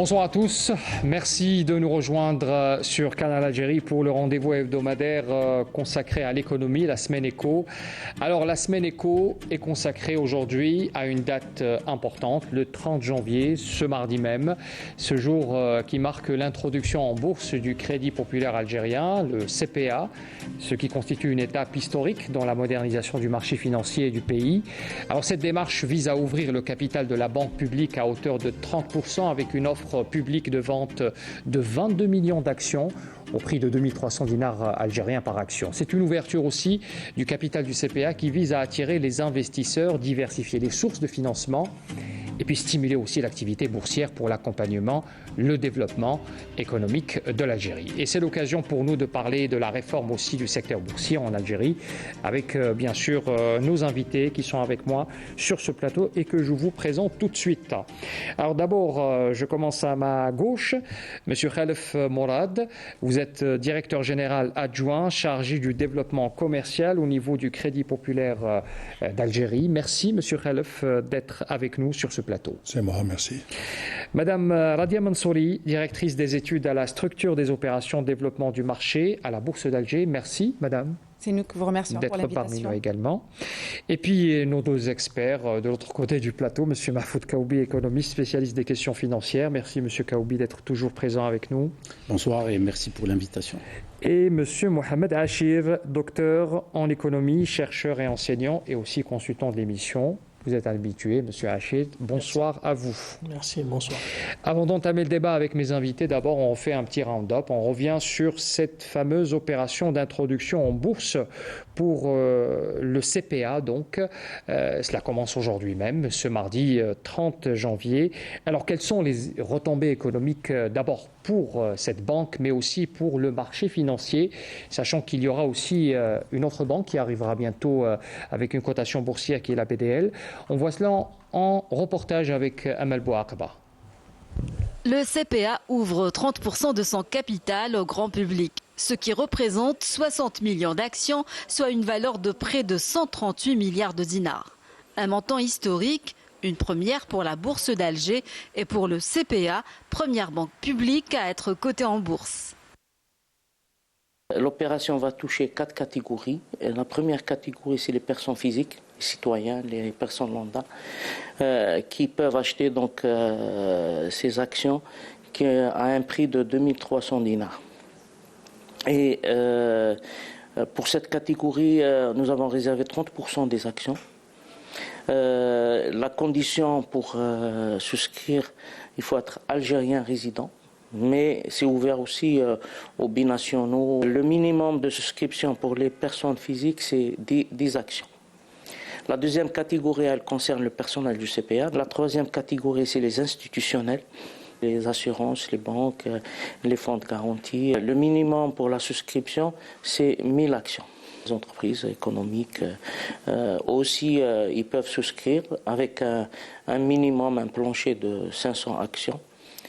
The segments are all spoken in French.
Bonsoir à tous, merci de nous rejoindre sur Canal Algérie pour le rendez-vous hebdomadaire consacré à l'économie, la semaine éco. Alors la semaine éco est consacrée aujourd'hui à une date importante, le 30 janvier, ce mardi même, ce jour qui marque l'introduction en bourse du Crédit populaire algérien, le CPA, ce qui constitue une étape historique dans la modernisation du marché financier du pays. Alors cette démarche vise à ouvrir le capital de la banque publique à hauteur de 30% avec une offre publique de vente de 22 millions d'actions au prix de 2300 dinars algériens par action. C'est une ouverture aussi du capital du CPA qui vise à attirer les investisseurs, diversifier les sources de financement et puis stimuler aussi l'activité boursière pour l'accompagnement, le développement économique de l'Algérie. Et c'est l'occasion pour nous de parler de la réforme aussi du secteur boursier en Algérie avec bien sûr nos invités qui sont avec moi sur ce plateau et que je vous présente tout de suite. Alors d'abord, je commence à ma gauche, Monsieur Khalef Morad. Vous êtes directeur général adjoint chargé du développement commercial au niveau du Crédit populaire d'Algérie. Merci Monsieur Khalef d'être avec nous sur ce plateau. C'est moi, merci. Madame Radia Mansouri, directrice des études à la structure des opérations de développement du marché à la Bourse d'Alger. Merci, madame. C'est nous que vous remercions pour l'invitation. D'être parmi nous également. Et puis nos deux experts de l'autre côté du plateau, monsieur Mahfoud Kaoubi, économiste, spécialiste des questions financières. Merci, monsieur Kaoubi, d'être toujours présent avec nous. Bonsoir et merci pour l'invitation. Et monsieur Mohamed Achir, docteur en économie, chercheur et enseignant et aussi consultant de l'émission. Vous êtes habitué, monsieur Achid. Bonsoir à vous. Merci, bonsoir. Avant d'entamer le débat avec mes invités, d'abord, on fait un petit round-up. On revient sur cette fameuse opération d'introduction en bourse pour le CPA. Donc, cela commence aujourd'hui même, ce mardi 30 janvier. Alors, quelles sont les retombées économiques d'abord pour cette banque, mais aussi pour le marché financier, sachant qu'il y aura aussi une autre banque qui arrivera bientôt avec une cotation boursière qui est la BDL. On voit cela en reportage avec Amal Bouakba. Le CPA ouvre 30% de son capital au grand public, ce qui représente 60 millions d'actions, soit une valeur de près de 138 milliards de dinars. Un montant historique, une première pour la Bourse d'Alger et pour le CPA, première banque publique à être cotée en bourse. L'opération va toucher 4 catégories. La première catégorie, c'est les personnes physiques, les citoyens, les personnes lambda, qui peuvent acheter donc ces actions à un prix de 2300 dinars. Et pour cette catégorie, nous avons réservé 30% des actions. La condition pour souscrire, il faut être algérien résident. Mais c'est ouvert aussi aux binationaux. Le minimum de souscription pour les personnes physiques, c'est 10 actions. La deuxième catégorie, elle concerne le personnel du CPA. La troisième catégorie, c'est les institutionnels, les assurances, les banques, les fonds de garantie. Le minimum pour la souscription, c'est 1000 actions. Les entreprises économiques aussi, ils peuvent souscrire avec un minimum, un plancher de 500 actions.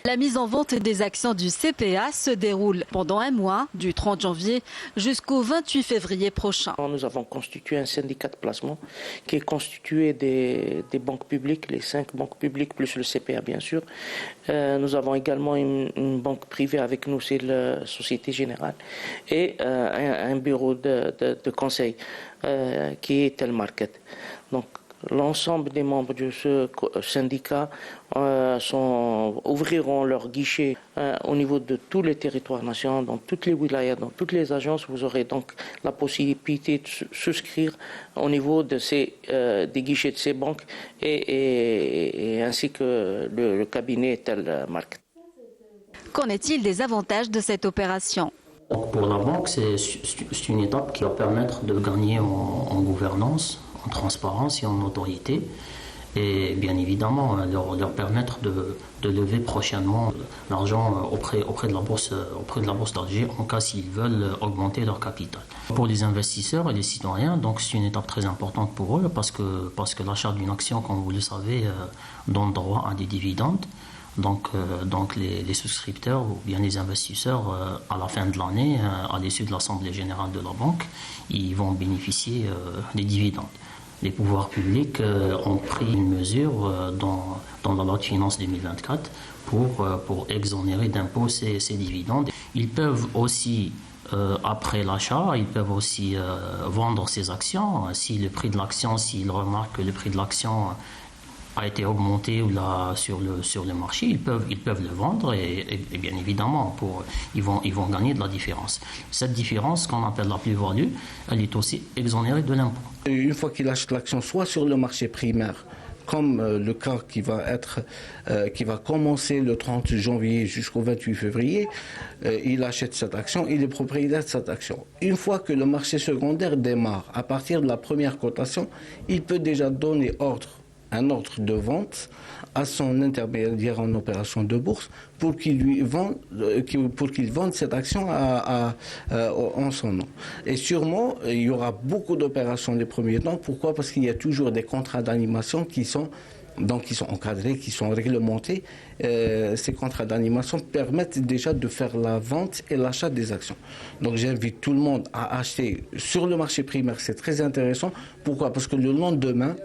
La mise en vente des actions du CPA se déroule pendant un mois, du 30 janvier jusqu'au 28 février prochain. Nous avons constitué un syndicat de placement qui est constitué des banques publiques, les 5 banques publiques plus le CPA bien sûr. Nous avons également une banque privée avec nous, c'est la Société Générale, et un bureau de conseil qui est Telmarket. Donc, l'ensemble des membres de ce syndicat ouvriront leurs guichets au niveau de tous les territoires nationaux, dans toutes les wilayas, dans toutes les agences. Vous aurez donc la possibilité de souscrire au niveau de des guichets de ces banques et ainsi que le cabinet Telmarket. Qu'en est-il des avantages de cette opération ? Pour la banque, c'est une étape qui va permettre de gagner en gouvernance, en transparence et en autorité, et bien évidemment leur permettre de lever prochainement l'argent auprès de la bourse d'Alger en cas s'ils veulent augmenter leur capital. Pour les investisseurs et les citoyens, donc c'est une étape très importante pour eux parce que l'achat d'une action, comme vous le savez, donne droit à des dividendes. Donc les souscripteurs ou bien les investisseurs, à la fin de l'année, à l'issue de l'Assemblée générale de la banque, ils vont bénéficier des dividendes. Les pouvoirs publics ont pris une mesure dans la loi de finances 2024 pour exonérer d'impôts ces dividendes. Ils peuvent aussi, après l'achat, ils peuvent aussi vendre ces actions. Si le prix de l'action, s'ils remarquent que le prix de l'action a été augmenté sur le marché, ils peuvent le vendre et bien évidemment, ils vont gagner de la différence. Cette différence, qu'on appelle la plus-value, elle est aussi exonérée de l'impôt. Une fois qu'il achète l'action, soit sur le marché primaire, comme le cas qui va commencer le 30 janvier jusqu'au 28 février, il achète cette action, il est propriétaire de cette action. Une fois que le marché secondaire démarre, à partir de la première cotation, il peut déjà donner un ordre de vente à son intermédiaire en opération de bourse pour qu'il vende cette action en son nom. Et sûrement, il y aura beaucoup d'opérations les premiers temps. Pourquoi ? Parce qu'il y a toujours des contrats d'animation qui sont encadrés, qui sont réglementés. Ces contrats d'animation permettent déjà de faire la vente et l'achat des actions. Donc j'invite tout le monde à acheter sur le marché primaire, c'est très intéressant. Pourquoi ? Parce que le lendemain,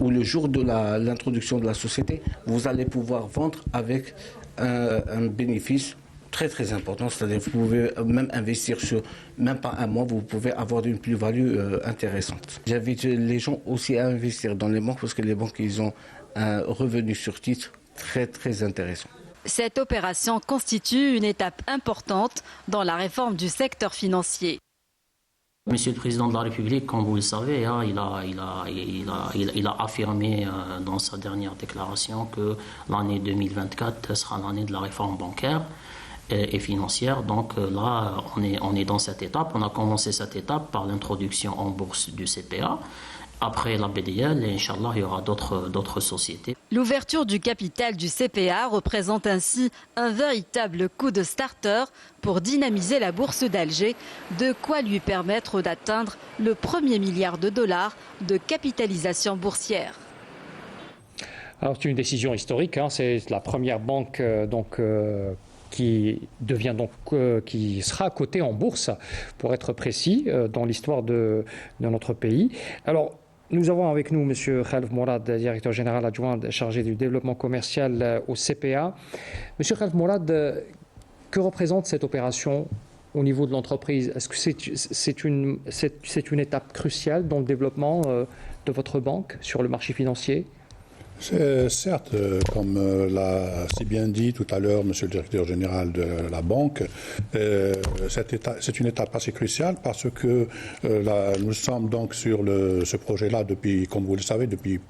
ou le jour de l'introduction de la société, vous allez pouvoir vendre avec un bénéfice très très important. C'est-à-dire que vous pouvez même investir sur même pas un mois, vous pouvez avoir une plus-value intéressante. J'invite les gens aussi à investir dans les banques parce que les banques, ils ont un revenu sur titre très très intéressant. Cette opération constitue une étape importante dans la réforme du secteur financier. Monsieur le Président de la République, comme vous le savez, il a affirmé dans sa dernière déclaration que l'année 2024 sera l'année de la réforme bancaire et financière. Donc là, on est dans cette étape. On a commencé cette étape par l'introduction en bourse du CPA. Après la BDL, et Inch'Allah, il y aura d'autres sociétés. L'ouverture du capital du CPA représente ainsi un véritable coup de starter pour dynamiser la bourse d'Alger, de quoi lui permettre d'atteindre le premier milliard de dollars de capitalisation boursière. Alors c'est une décision historique, c'est la première banque qui sera cotée en bourse, pour être précis, dans l'histoire de notre pays. Alors, nous avons avec nous M. Khalf Mourad, directeur général adjoint chargé du développement commercial au CPA. M. Khalf Mourad, que représente cette opération au niveau de l'entreprise? Est-ce que c'est une étape cruciale dans le développement de votre banque sur le marché financier? Certes, comme l'a si bien dit tout à l'heure Monsieur le directeur général de la banque, c'est une étape assez cruciale parce que nous sommes donc sur ce projet-là depuis, comme vous le savez, depuis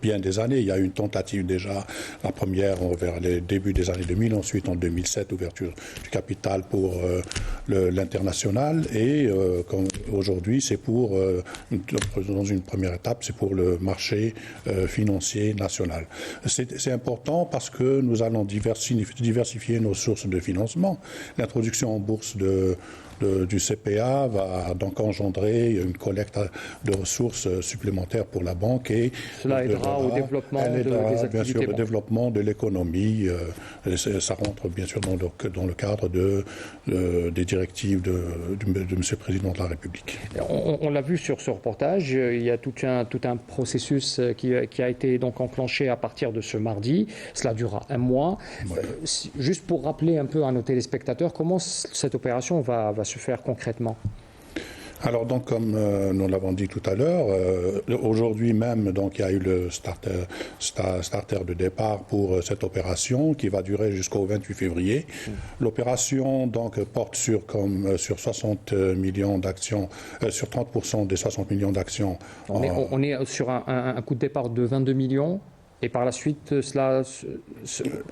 bien des années. Il y a eu une tentative déjà, la première vers les débuts des années 2000, ensuite en 2007, ouverture du capital pour l'international et aujourd'hui, c'est dans une première étape, c'est pour le marché financier national. C'est important parce que nous allons diversifier nos sources de financement. L'introduction en bourse du CPA va donc engendrer une collecte de ressources supplémentaires pour la banque et cela aidera au développement des activités. Bien sûr, le développement de l'économie. Ça rentre bien sûr dans le cadre des directives de M. le Président de la République. On l'a vu sur ce reportage, il y a tout un processus qui a été donc enclenché à partir de ce mardi. Cela durera un mois. Ouais. Juste pour rappeler un peu à nos téléspectateurs, comment cette opération va se faire concrètement? Alors donc, comme nous l'avons dit tout à l'heure, aujourd'hui même, donc il y a eu le starter de départ pour cette opération qui va durer jusqu'au 28 février. L'opération donc porte sur 60 millions d'actions, sur 30% des 60 millions d'actions. On est sur un coût de départ de 22 millions. Et par la suite, cela,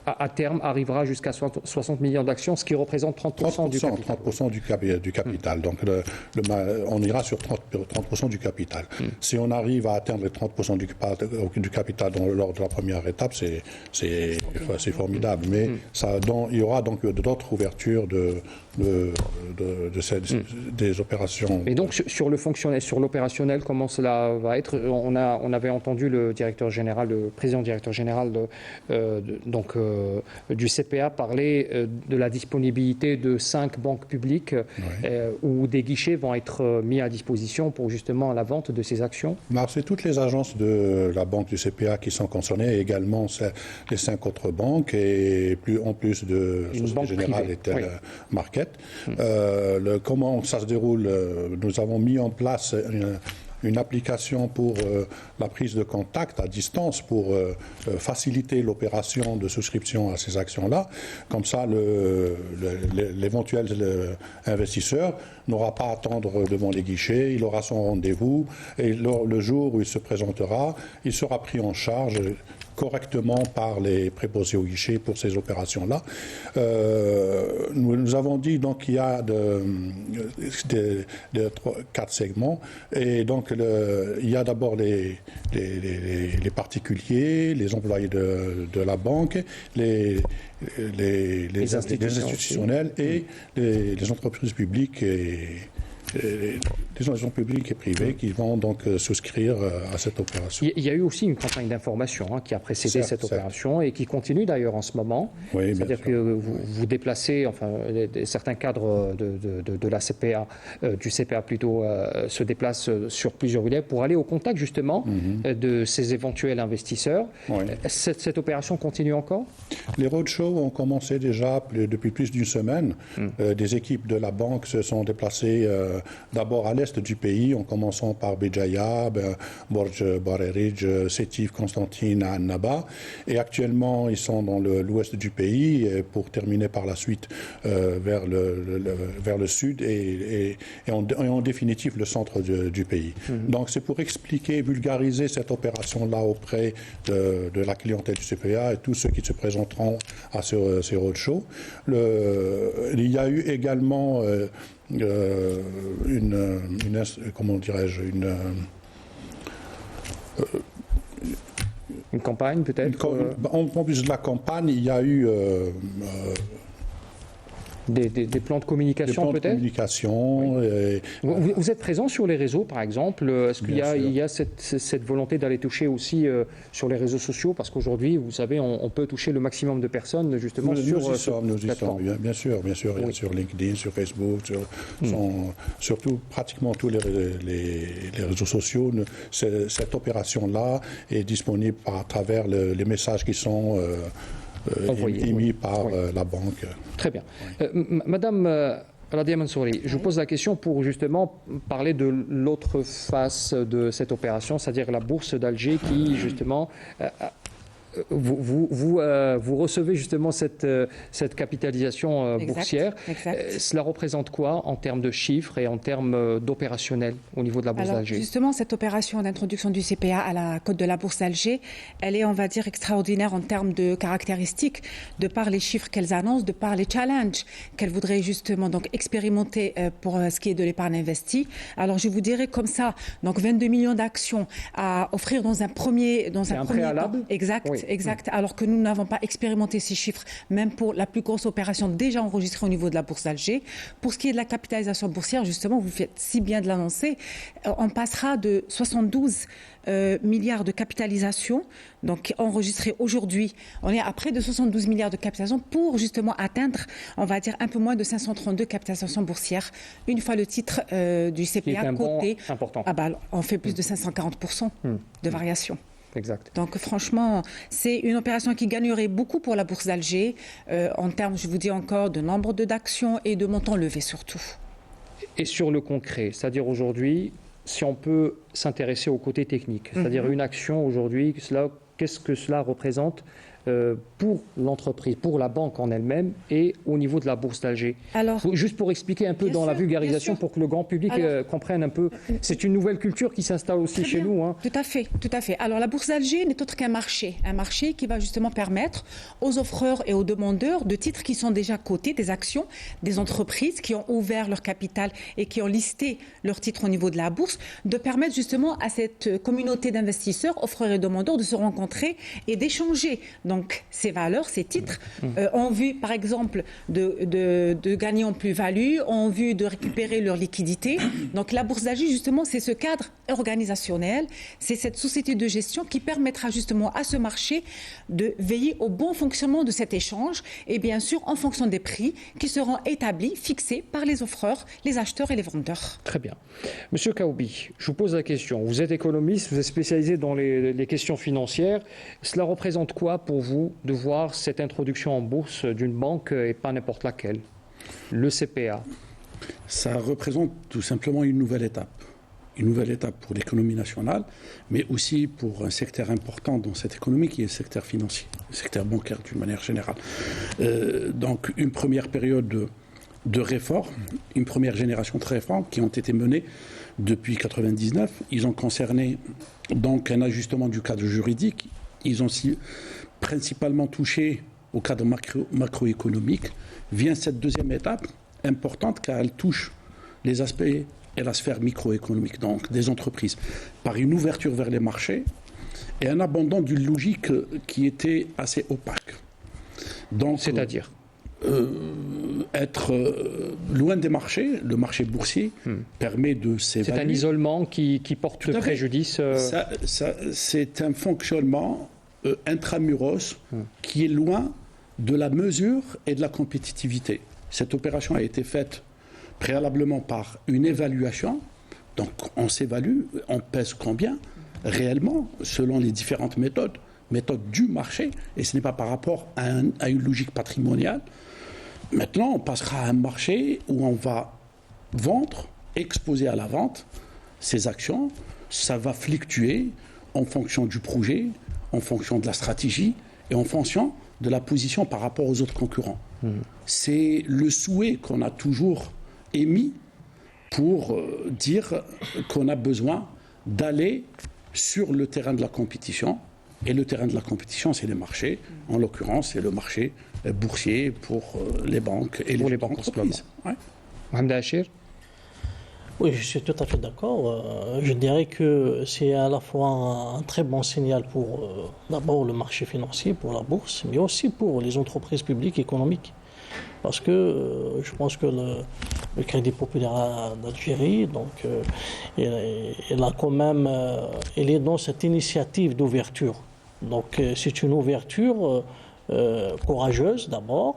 à terme, arrivera jusqu'à 60 millions d'actions, ce qui représente 30% du capital. 30% du capital. Donc, on ira sur 30% du capital. Si on arrive à atteindre les 30% du capital lors de la première étape, c'est formidable. Mais il y aura donc d'autres ouvertures des opérations. Et donc, sur l'opérationnel, comment cela va être? On avait entendu le directeur général, le président vice-président directeur général du CPA, parlait de la disponibilité de 5 banques publiques où des guichets vont être mis à disposition pour justement la vente de ces actions. C'est toutes les agences de la banque du CPA qui sont concernées, et également les 5 autres banques, et en plus de Société Générale et Telemarket. Comment ça se déroule? Nous avons mis en place une application pour la prise de contact à distance pour faciliter l'opération de souscription à ces actions-là. Comme ça, l'éventuel investisseur n'aura pas à attendre devant les guichets, il aura son rendez-vous et le jour où il se présentera, il sera pris en charge correctement par les préposés au guichet pour ces opérations-là. Nous avons dit donc qu'il y a 4 segments, et donc il y a d'abord les particuliers, les employés de la banque, les institutionnels et les entreprises publiques les organisations publiques et privées qui vont donc souscrire à cette opération. Il y a eu aussi une campagne d'information qui a précédé cette opération et qui continue d'ailleurs en ce moment. Oui, c'est-à-dire que vous déplacez, certains cadres de la CPA, du CPA plutôt, se déplacent sur plusieurs villes pour aller au contact justement de ces éventuels investisseurs. Oui. Cette opération continue encore? Les roadshows ont commencé déjà depuis plus d'une semaine. Des équipes de la banque se sont déplacées d'abord à l'est du pays, en commençant par Béjaïa, Borj Barerij, Sétif, Constantine, Annaba. Et actuellement, ils sont dans l'ouest du pays pour terminer par la suite vers le sud et en définitive le centre du pays. Donc c'est pour expliquer, vulgariser cette opération-là auprès de la clientèle du CPA et tous ceux qui se présenteront à ces roadshows. Il y a eu également une campagne peut-être En plus de la campagne, il y a eu des plans de communication peut-être. Vous êtes présent sur les réseaux par exemple. Est-ce qu'il y a cette volonté d'aller toucher aussi sur les réseaux sociaux, parce qu'aujourd'hui vous savez on peut toucher le maximum de personnes justement sur nous y sommes, bien sûr oui. Sur LinkedIn, sur Facebook, surtout pratiquement tous les réseaux sociaux. Cette opération-là est disponible à travers les messages qui sont émis par la banque. Très bien. Madame Radia Mansouri, je vous pose la question pour justement parler de l'autre face de cette opération, c'est-à-dire la bourse d'Alger qui justement... Vous recevez justement cette capitalisation boursière. Exact. Cela représente quoi en termes de chiffres et en termes d'opérationnel au niveau de la bourse d'Alger? Justement, cette opération d'introduction du CPA à la cote de la bourse d'Alger, elle est, on va dire, extraordinaire en termes de caractéristiques, de par les chiffres qu'elles annoncent, de par les challenges qu'elles voudraient justement donc expérimenter pour ce qui est de l'épargne investie. Alors, je vous dirais comme ça, donc 22 millions d'actions à offrir dans un premier préalable. Exact. Oui. Exact, alors que nous n'avons pas expérimenté ces chiffres, même pour la plus grosse opération déjà enregistrée au niveau de la bourse d'Alger. Pour ce qui est de la capitalisation boursière, justement, vous faites si bien de l'annoncer, on passera de 72 milliards de capitalisation, donc enregistrée aujourd'hui. On est à près de 72 milliards de capitalisation pour justement atteindre, on va dire, un peu moins de 532 capitalisations boursières. Une fois le titre du CPA coté, important. On fait plus de 540% de variation. Exact. Donc franchement, c'est une opération qui gagnerait beaucoup pour la bourse d'Alger en termes, je vous dis encore, de nombre d'actions et de montants levés surtout. Et sur le concret, c'est-à-dire aujourd'hui, si on peut s'intéresser au côté technique, c'est-à-dire une action aujourd'hui, qu'est-ce que cela représente pour l'entreprise, pour la banque en elle-même et au niveau de la bourse d'Alger. Juste pour expliquer un peu dans la vulgarisation, pour que le grand public comprenne un peu, c'est une nouvelle culture qui s'installe aussi chez nous. Tout à fait. Alors la bourse d'Alger n'est autre qu'un marché qui va justement permettre aux offreurs et aux demandeurs de titres qui sont déjà cotés, des actions, des entreprises qui ont ouvert leur capital et qui ont listé leurs titres au niveau de la bourse, de permettre justement à cette communauté d'investisseurs, offreurs et demandeurs, de se rencontrer et d'échanger donc donc ces valeurs, ces titres, ont vu, par exemple, de gagner en plus-value, ont vu de récupérer leur liquidité. Donc la Bourse d'Alger, justement, c'est ce cadre organisationnel, c'est cette société de gestion qui permettra justement à ce marché de veiller au bon fonctionnement de cet échange et bien sûr en fonction des prix qui seront établis, fixés par les offreurs, les acheteurs et les vendeurs. Très bien. Monsieur Kaoubi, je vous pose la question. Vous êtes économiste, vous êtes spécialisé dans les questions financières. Cela représente quoi pour vous de voir cette introduction en bourse d'une banque et pas n'importe laquelle, le CPA? Ça représente tout simplement une nouvelle étape. Une nouvelle étape pour l'économie nationale, mais aussi pour un secteur important dans cette économie qui est le secteur financier, le secteur bancaire d'une manière générale. Donc une première période de réformes, une première génération de réformes qui ont été menées depuis 1999. Ils ont concerné donc un ajustement du cadre juridique. Ils ont aussi principalement touché au cadre macroéconomique. Vient cette deuxième étape importante car elle touche les aspects et la sphère microéconomique, donc des entreprises, par une ouverture vers les marchés et un abandon d'une logique qui était assez opaque. Donc, c'est-à-dire être loin des marchés, le marché boursier permet de s'évaluer. C'est un isolement qui porte préjudice. C'est un fonctionnement intramuros qui est loin de la mesure et de la compétitivité. Cette opération a été faite préalablement par une évaluation. Donc on s'évalue, on pèse combien réellement selon les différentes méthodes du marché, et ce n'est pas par rapport à une logique patrimoniale. Maintenant, on passera à un marché où on va vendre, exposer à la vente ces actions. Ça va fluctuer en fonction du projet, en fonction de la stratégie et en fonction de la position par rapport aux autres concurrents. C'est le souhait qu'on a toujours émis pour dire qu'on a besoin d'aller sur le terrain de la compétition. Et le terrain de la compétition, c'est les marchés. En l'occurrence, c'est le marché boursier pour les banques et les banques entreprises. Mohamed Achir? Oui, je suis tout à fait d'accord. Je dirais que c'est à la fois un très bon signal pour d'abord le marché financier, pour la bourse, mais aussi pour les entreprises publiques économiques. Parce que je pense que le Crédit populaire d'Algérie, donc, elle a quand même, elle est dans cette initiative d'ouverture. Donc c'est une ouverture courageuse d'abord,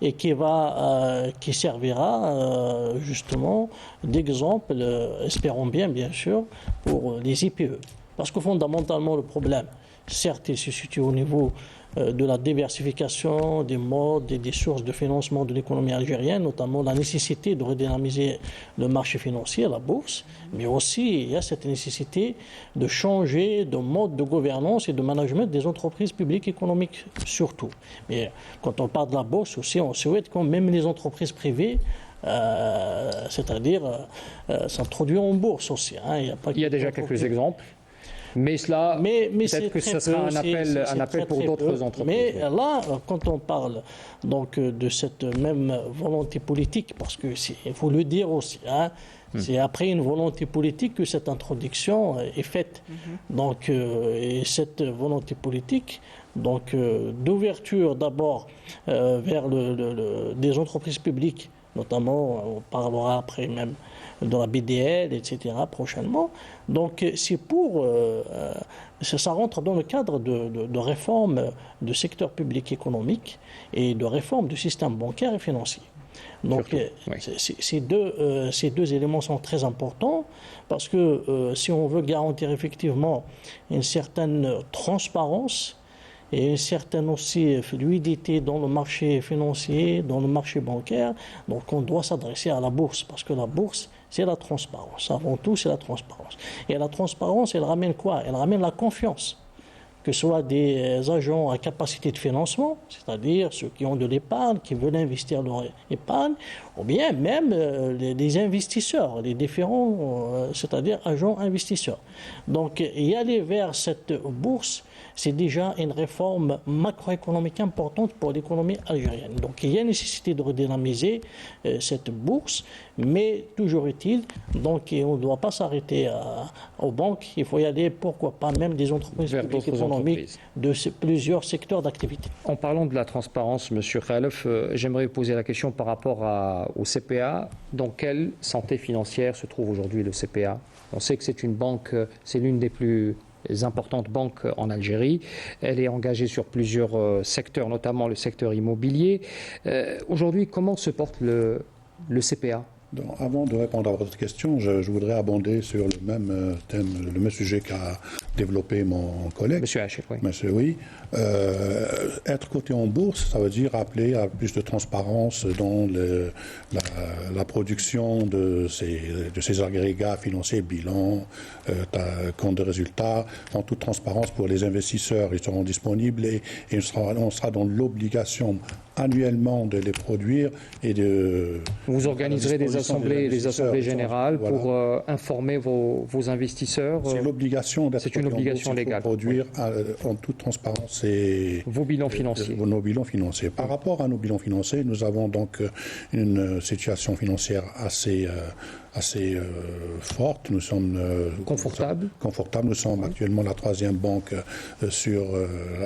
et qui servira justement d'exemple, espérons bien sûr, pour les IPE. Parce que fondamentalement le problème, certes, il se situe au niveau de la diversification des modes et des sources de financement de l'économie algérienne, notamment la nécessité de redynamiser le marché financier, la bourse, mais aussi il y a cette nécessité de changer de mode de gouvernance et de management des entreprises publiques économiques surtout. Mais quand on parle de la bourse aussi, on souhaite que même les entreprises privées c'est-à-dire s'introduire en bourse aussi. Il y a déjà quelques exemples. Mais cela, peut-être que ce sera un appel pour d'autres entreprises. Mais là, quand on parle donc de cette même volonté politique, parce que il faut le dire aussi, c'est après une volonté politique que cette introduction est faite. Donc, et cette volonté politique, donc d'ouverture d'abord vers des entreprises publiques, notamment, on parlera après même de la BDL, etc., prochainement. Donc, c'est pour... ça rentre dans le cadre de réforme du secteur public économique et de réforme du système bancaire et financier. Donc, ces deux éléments sont très importants parce que si on veut garantir effectivement une certaine transparence et une certaine aussi fluidité dans le marché financier, dans le marché bancaire, donc on doit s'adresser à la bourse, parce que la bourse, c'est la transparence. Avant tout, c'est la transparence. Et la transparence, elle ramène quoi? Elle ramène la confiance, que ce soit des agents à capacité de financement, c'est-à-dire ceux qui ont de l'épargne, qui veulent investir leur épargne, ou bien même les investisseurs, les différents, c'est-à-dire agents investisseurs. Donc, y aller vers cette bourse, c'est déjà une réforme macroéconomique importante pour l'économie algérienne. Donc il y a nécessité de redynamiser cette bourse, mais toujours est-il, donc on ne doit pas s'arrêter aux banques, il faut y aller, pourquoi pas, même des entreprises publiques économiques de plusieurs secteurs d'activité. En parlant de la transparence, M. Khalef, j'aimerais vous poser la question par rapport au CPA. Dans quelle santé financière se trouve aujourd'hui le CPA? On sait que c'est une banque, c'est l'une des plus importantes banques en Algérie. Elle est engagée sur plusieurs secteurs, notamment le secteur immobilier. Aujourd'hui, comment se porte le CPA? Donc, avant de répondre à votre question, je voudrais abonder sur le même thème, le même sujet qu'a développé mon collègue. Monsieur Hachir, oui. Monsieur, oui. Être coté en bourse, ça veut dire appeler à plus de transparence dans la production de ces agrégats financiers, bilan, compte de résultats, en toute transparence pour les investisseurs. Ils seront disponibles et on sera dans l'obligation annuellement de les produire et de... Vous organiserez des assemblées générales pour informer vos investisseurs. C'est l'obligation d'être... C'est une obligation légale. Produire en toute transparence vos bilans financiers. Nos bilans financiers. Par rapport à nos bilans financiers, nous avons donc une situation financière assez forte. Nous sommes confortables. Nous sommes actuellement la 3e banque sur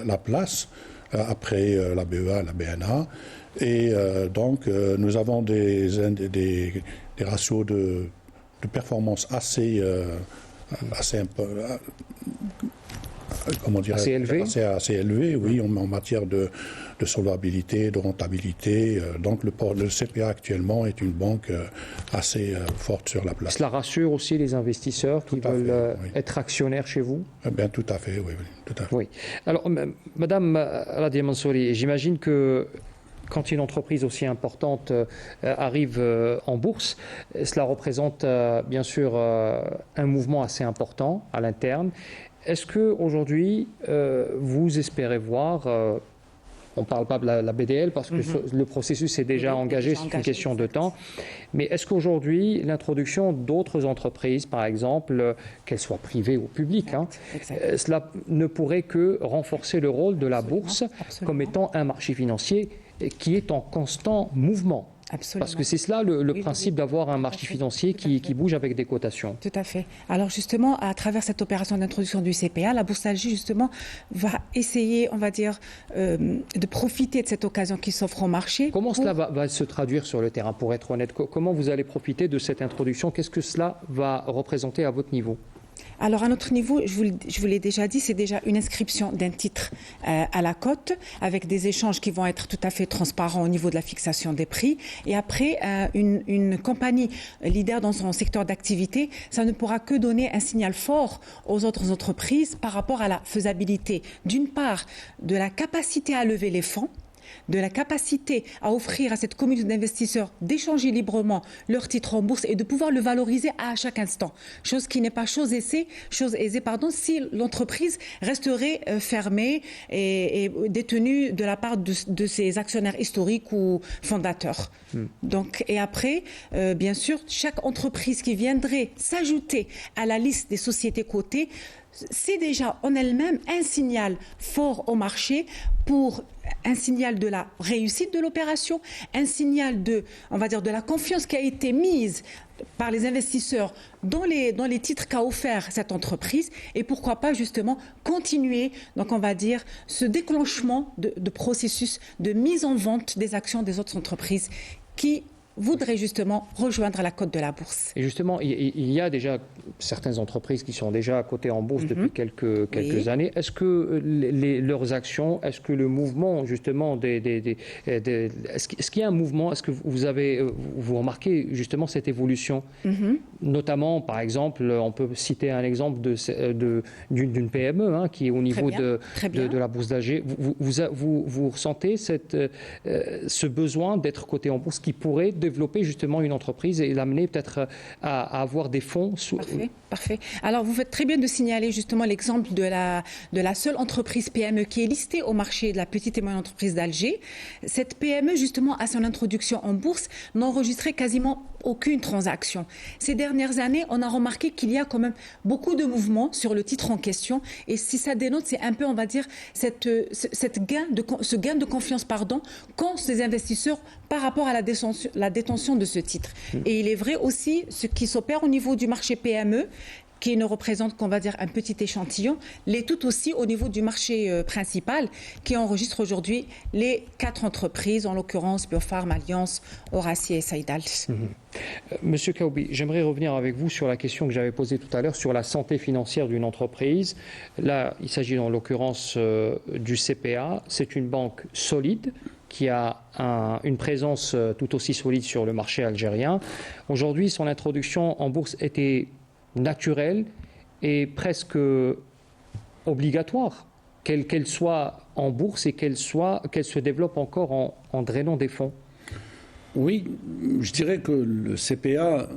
la place, après la BEA, la BNA. Et donc, nous avons des ratios de performance assez élevé, oui, en matière de solvabilité, de rentabilité. Donc le CPA actuellement est une banque assez forte sur la place. Cela rassure aussi les investisseurs qui veulent être actionnaires chez vous? Bien, tout à fait, oui. Tout à fait. Oui. Alors, Madame Radia Mansouri, j'imagine que quand une entreprise aussi importante arrive en bourse, cela représente bien sûr un mouvement assez important à l'interne. Est-ce qu'aujourd'hui, vous espérez voir, on ne parle pas de la BDL parce que le processus est déjà engagé, c'est une question de temps, mais est-ce qu'aujourd'hui, l'introduction d'autres entreprises, par exemple, qu'elles soient privées ou publiques, cela ne pourrait que renforcer le rôle de la bourse comme étant un marché financier qui est en constant mouvement? Absolument. Parce que c'est cela le principe d'avoir un marché financier qui bouge avec des cotations. Tout à fait. Alors justement, à travers cette opération d'introduction du CPA, la Bourse d'Alger justement va essayer, on va dire, de profiter de cette occasion qui s'offre au marché. Comment cela va se traduire sur le terrain, pour être honnête? Comment vous allez profiter de cette introduction? Qu'est-ce que cela va représenter à votre niveau? Alors à notre niveau, je vous l'ai déjà dit, c'est déjà une inscription d'un titre à la cote avec des échanges qui vont être tout à fait transparents au niveau de la fixation des prix. Et après, une compagnie leader dans son secteur d'activité, ça ne pourra que donner un signal fort aux autres entreprises par rapport à la faisabilité, d'une part, de la capacité à lever les fonds, de la capacité à offrir à cette communauté d'investisseurs d'échanger librement leurs titres en bourse et de pouvoir le valoriser à chaque instant. Chose qui n'est pas chose aisée si l'entreprise resterait fermée et détenue de la part de ses actionnaires historiques ou fondateurs. Donc, et après, bien sûr, chaque entreprise qui viendrait s'ajouter à la liste des sociétés cotées, c'est déjà en elle-même un signal fort au marché, pour un signal de la réussite de l'opération, un signal de la confiance qui a été mise par les investisseurs dans les titres qu'a offert cette entreprise, et pourquoi pas justement continuer, donc on va dire, ce déclenchement de processus de mise en vente des actions des autres entreprises qui voudraient justement rejoindre la cote de la bourse. Et justement, il y a déjà certaines entreprises qui sont déjà cotées en bourse depuis quelques années. Est-ce que leurs actions, est-ce que le mouvement justement est-ce qu'il y a un mouvement? Est-ce que vous remarquez justement cette évolution? Notamment, par exemple, on peut citer un exemple d'une PME qui est au niveau de la bourse d'Alger. Vous ressentez ce besoin d'être coté en bourse qui pourrait développer justement une entreprise et l'amener peut-être à avoir des fonds. Parfait. Alors, vous faites très bien de signaler justement l'exemple de la seule entreprise PME qui est listée au marché de la petite et moyenne entreprise d'Alger. Cette PME, justement, à son introduction en bourse, n'a enregistré quasiment aucune transaction. Ces dernières années, on a remarqué qu'il y a quand même beaucoup de mouvements sur le titre en question. Et si ça dénote, c'est un peu, on va dire, ce gain de confiance, qu'ont ces investisseurs par rapport à la détention de ce titre. Et il est vrai aussi, ce qui s'opère au niveau du marché PME, qui ne représente qu'on va dire un petit échantillon, l'est tout aussi au niveau du marché principal, qui enregistre aujourd'hui les 4 entreprises, en l'occurrence Biofarm, Alliance, Horacier et Saïdal. Monsieur Kaoubi, j'aimerais revenir avec vous sur la question que j'avais posée tout à l'heure sur la santé financière d'une entreprise. Là, il s'agit en l'occurrence du CPA. C'est une banque solide qui a une présence tout aussi solide sur le marché algérien. Aujourd'hui, son introduction en bourse était naturelle et presque obligatoire, qu'elle soit en bourse et qu'elle se développe encore en drainant des fonds. Oui, je dirais que le CPA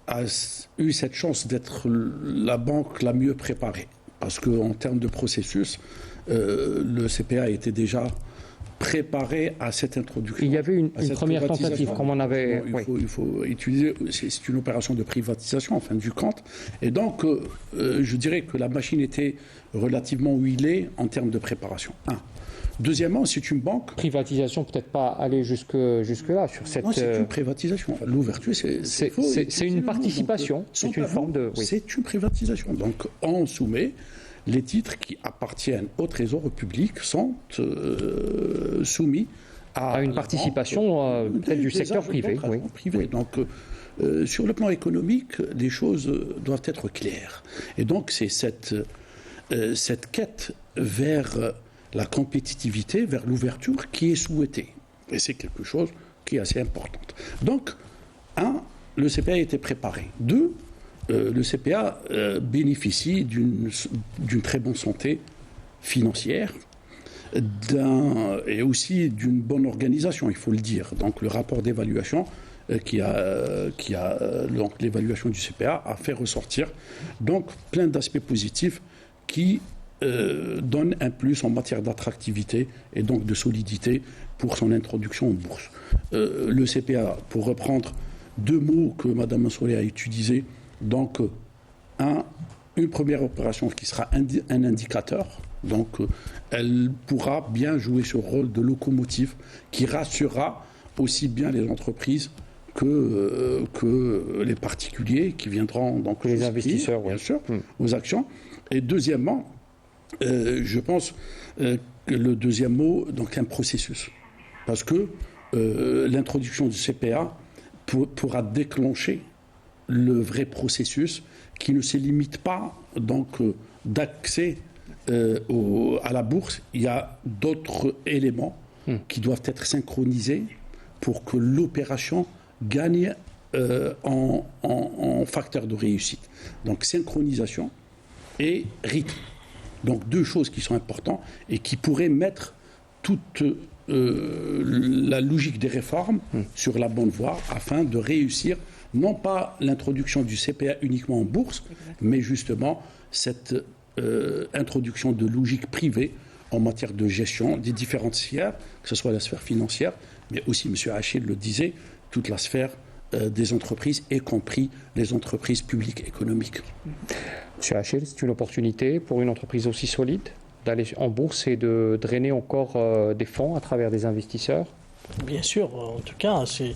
a eu cette chance d'être la banque la mieux préparée. Parce qu'en termes de processus, le CPA était déjà préparé à cette introduction. Il y avait une première tentative, comme on avait... Il faut utiliser... C'est une opération de privatisation, en fin du compte. Et donc, je dirais que la machine était relativement huilée en termes de préparation. Deuxièmement, c'est une banque... Privatisation, peut-être pas aller jusque-là, sur cette... Non, c'est une privatisation. L'ouverture, c'est une participation, c'est une forme de... Oui. C'est une privatisation. Donc, on soumet... Les titres qui appartiennent au Trésor public sont soumis à une participation peut-être du secteur privé. Oui. Donc, sur le plan économique, les choses doivent être claires. Et donc, c'est cette quête vers la compétitivité, vers l'ouverture qui est souhaitée. Et c'est quelque chose qui est assez important. Donc, le CPA a été préparé. 2, le CPA bénéficie d'une très bonne santé financière et aussi d'une bonne organisation, il faut le dire. Donc le rapport d'évaluation donc l'évaluation du CPA a fait ressortir donc plein d'aspects positifs qui donnent un plus en matière d'attractivité et donc de solidité pour son introduction en bourse. Le CPA, pour reprendre 2 mots que Mme Mansouri a utilisés, donc, une première opération qui sera un indicateur. Donc, elle pourra bien jouer ce rôle de locomotive qui rassurera aussi bien les entreprises que les particuliers qui viendront, donc les investisseurs, bien sûr, aux actions. Et deuxièmement, je pense que le deuxième mot, donc un processus. Parce que l'introduction du CPA pourra déclencher le vrai processus qui ne se limite pas donc d'accès à la bourse. Il y a d'autres éléments qui doivent être synchronisés pour que l'opération gagne en facteur de réussite. Donc synchronisation et rythme. Donc 2 choses qui sont importantes et qui pourraient mettre toute la logique des réformes sur la bonne voie afin de réussir non pas l'introduction du CPA uniquement en bourse, mais justement cette introduction de logique privée en matière de gestion des différentes sphères, que ce soit la sphère financière, mais aussi, M. Achille le disait, toute la sphère des entreprises, y compris les entreprises publiques économiques. M. Achille, c'est une opportunité pour une entreprise aussi solide d'aller en bourse et de drainer encore des fonds à travers des investisseurs? Bien sûr, en tout cas, c'est